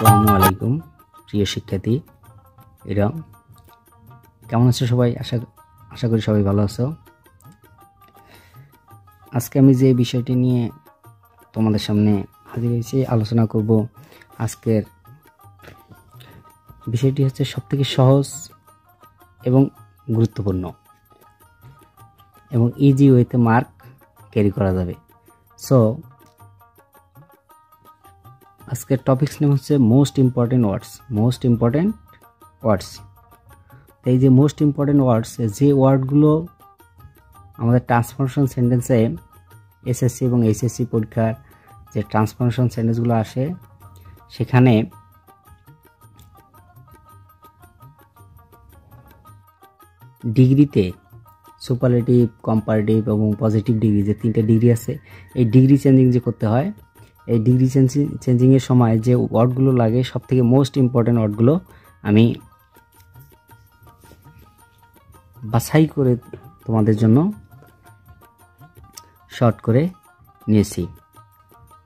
আসসালামু আলাইকুম প্রিয় শিক্ষার্থী এরা কেমন আছো সবাই? আশা করি সবাই ভালো আছো। আজকে আমি যে বিষয়টি নিয়ে তোমাদের সামনে হাজির হয়েছি আলোচনা করব, আজকের বিষয়টি হচ্ছে সবথেকে সহজ এবং গুরুত্বপূর্ণ এবং ইজি ওয়েতে মার্ক ক্যারি করা যাবে। সো আজকের টপিকস নেম হচ্ছে মোস্ট ইম্পর্টেন্ট ওয়ার্ডস। এই যে মোস্ট ইম্পর্টেন্ট ওয়ার্ডস, যে ওয়ার্ডগুলো আমাদের ট্রান্সফরমেশন সেন্টেন্সে এসএসসি এবং এইচএসসি পরীক্ষার যে ট্রান্সফরমেশন সেন্টেন্সগুলো আসে সেখানে ডিগ্রিতে সুপারলেটিভ, কম্পারেটিভ এবং পজিটিভ ডিগ্রি, যে তিনটা ডিগ্রি আছে, এই ডিগ্রি চেঞ্জিং যে করতে হয়, এই ডিগ্রি চেঞ্জিংয়ের সময় যে ওয়ার্ডগুলো লাগে সবথেকে মোস্ট ইম্পর্টেন্ট ওয়ার্ডগুলো আমি বাছাই করে তোমাদের জন্য শর্ট করে নিয়েছি।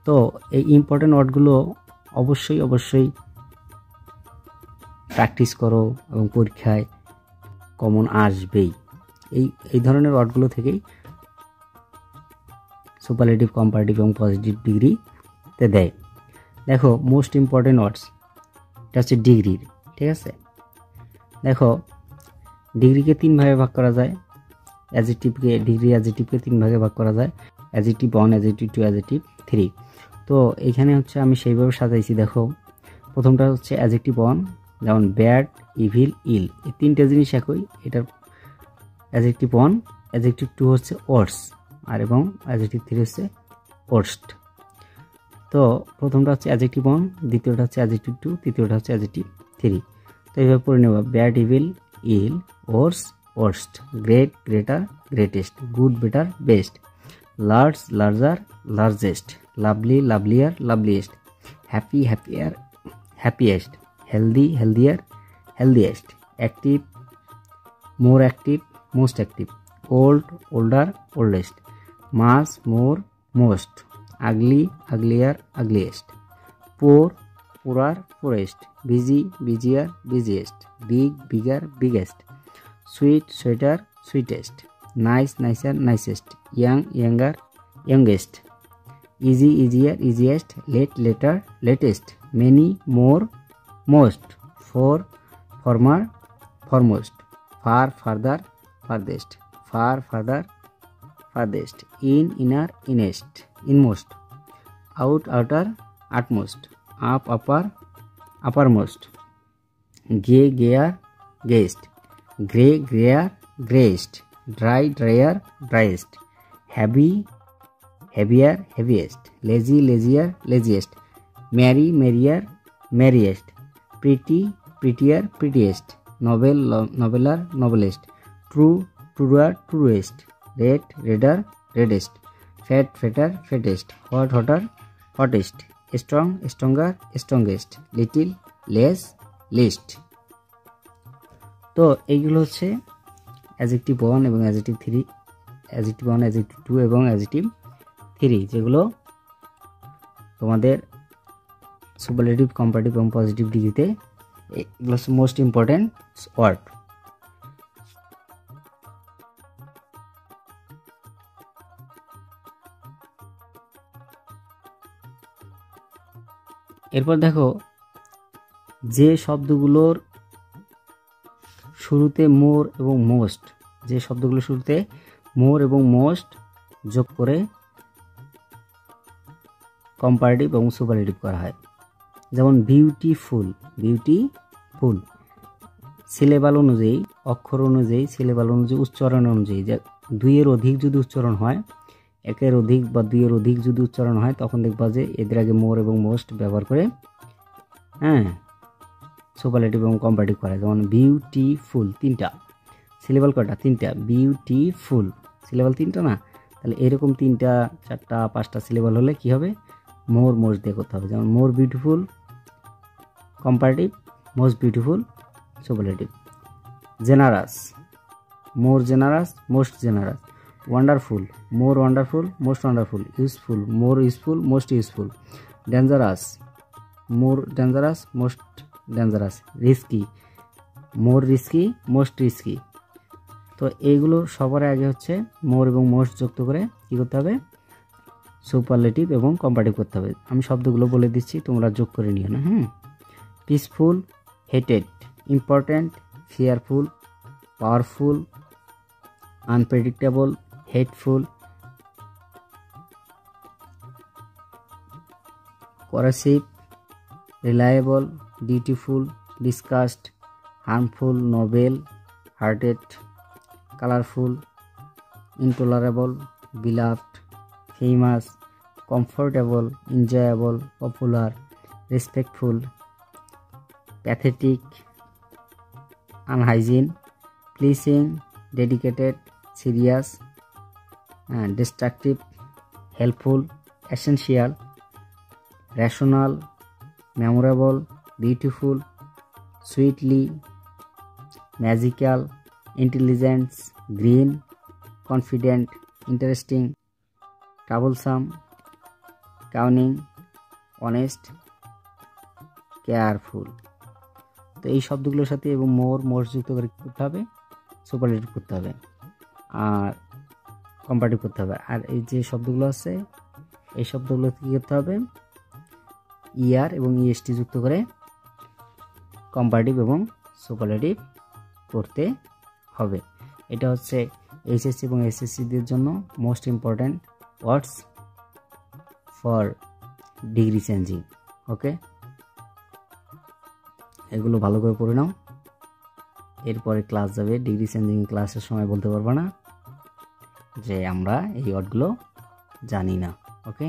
তো এই ইম্পর্টেন্ট ওয়ার্ডগুলো অবশ্যই প্র্যাকটিস করো এবং পরীক্ষায় কমন আসবেই। এই ধরনের ওয়ার্ডগুলো থেকেই সুপারলেটিভ, কম্পারেটিভ এবং পজিটিভ ডিগ্রিতে দেয়। দেখো মোস্ট ইম্পর্টেন্ট ওয়ার্ডস, এটা হচ্ছে ডিগ্রির, ঠিক আছে? দেখো ডিগ্রিকে তিন ভাগে ভাগ করা যায়। অ্যাডজেক্টিভকে তিন ভাগে ভাগ করা যায়, অ্যাডজেক্টিভ 1, অ্যাডজেক্টিভ 2, অ্যাডজেক্টিভ 3। তো এখানে হচ্ছে আমি সেইভাবে সাজাইছি। দেখো প্রথমটা হচ্ছে অ্যাডজেক্টিভ 1, যেমন ব্যাড, ইভিল, ইল, এই তিনটা জিনিস একই। এটার অ্যাডজেক্টিভ 1, অ্যাডজেক্টিভ 2 হচ্ছে ওয়ার্স, আর এবং অ্যাডজেক্টিভ 3 হচ্ছে ওয়ার্স্ট। তো প্রথমটা হচ্ছে অ্যাডজেক্টিভ 1, দ্বিতীয়টা হচ্ছে অ্যাডজেক্টিভ 2, তৃতীয়টা হচ্ছে অ্যাডজেক্টিভ 3। তো এইভাবে পড়ে নেব। Bad, evil, ill, worse, worst, great, greater, greatest, good, better, best, large, larger, largest, lovely, lovelier, loveliest, happy, happier, happiest, healthy, healthier, healthiest, active, more active, most active, old, older, oldest, much, more, most, ugly, uglier, ugliest, poor, poorer, poorest, busy, busier, busiest, big, bigger, biggest, sweet, sweeter, sweetest, nice, nicer, nicest, young, younger, youngest, easy, easier, easiest, late, later, latest, many, more, most, fore, former, foremost, far, further, farthest, far, further, furthest, in, inner, innest, inmost, out, outer, utmost, up, upper, uppermost, gay, gayer, gayest, grey, greyer, greyest, dry, drier, driest, heavy, heavier, heaviest, lazy, lazier, laziest, merry, merrier, merriest, pretty, prettier, prettiest, novel, noveler, novelest, true, truer, truest, red, redder, reddest, fat, fatter, fattest, hot, hotter, hottest, strong, stronger, strongest, little, less, least. তো এইগুলো হচ্ছে adjective 1 এবং adjective 3, adjective 1, adjective 2 এবং adjective 3, যেগুলো তোমাদের superlative, comparative এবং positive ডিগ্রিতে এগুলো হচ্ছে মোস্ট ইম্পর্টেন্ট ওয়ার্ড। এরপর দেখো যে শব্দগুলোর শুরুতে মোর এবং মোস্ট, যে শব্দগুলো শুরুতে মোর এবং মোস্ট যোগ করে কম্পারেটিভ এবং সুপারলেটিভ করা হয়। যেমন বিউটিফুল, বিউটিফুল, সিলেবাল অনুযায়ী, অক্ষর অনুযায়ী, সিলেবাল অনুযায়ী, উচ্চারণ অনুযায়ী, যে 2-এর অধিক যদি উচ্চারণ হয়, 1-এর অধিক বা 2-এর অধিক যদি উচ্চারণ হয়, তখন দেখবা যে এদের আগে মোর এবং মোস্ট ব্যবহার করে সুপারলেটিভ এবং কম্পারেটিভ করা। যেমন বিউটিফুল, 3টা সিলেবাল, কয়টা? 3টা। বিউটিফুল সিলেবাল 3টা না, তাহলে এরকম 3টা, 4টা, 5টা সিলেবাল হলে কি হবে? মোর, মোস্ট দিয়ে করতে হবে। যেমন more beautiful comparative, most beautiful superlative. Generous, more generous, most generous. Wonderful, more wonderful, most wonderful. Useful, more useful, most useful. Dangerous, more dangerous, most dangerous, risky, more risky, most risky. তো এইগুলো সবার আগে হচ্ছে মোর এবং most যুক্ত করে কী করতে হবে, সুপারলেটিভ এবং কম্পারেটিভ করতে হবে। আমি শব্দগুলো বলে দিচ্ছি, তোমরা যোগ করে নিও না। Peaceful, hated, important, fearful, powerful, unpredictable, hateful, corrosive, reliable, dutiful, disgust, harmful, noble, hearted, colorful, intolerable, beloved, famous, comfortable, enjoyable, popular, respectful, pathetic, unhygiene, pleasing, dedicated, serious, destructive, helpful, essential, rational, memorable, beautiful, sweetly, magical, intelligent, green, confident, interesting, troublesome, cunning, honest, careful। তো এই শব্দগুলোর সাথে এবং মোর যুক্ত করে কী করতে হবে, superlative করতে হবে আর কম্পারেটিভ করতে হবে। আর এই যে শব্দগুলো আছে এই শব্দগুলো কী করতে হবে, ইয়ার এবং ইএসটি যুক্ত করে কম্পারেটিভ এবং সুপারলেটিভ করতে হবে। এটা হচ্ছে এইচএসসি এবং এসএসসিদের জন্য most important words for degree changing. Okay, এগুলো ভালো করে পড়ে নাও, এরপরে ক্লাস যাবে। ডিগ্রি চেঞ্জিং ক্লাসের সময় বলতে পারবো না যে আমরা এই ওয়ার্ডগুলো জানি না। ওকে।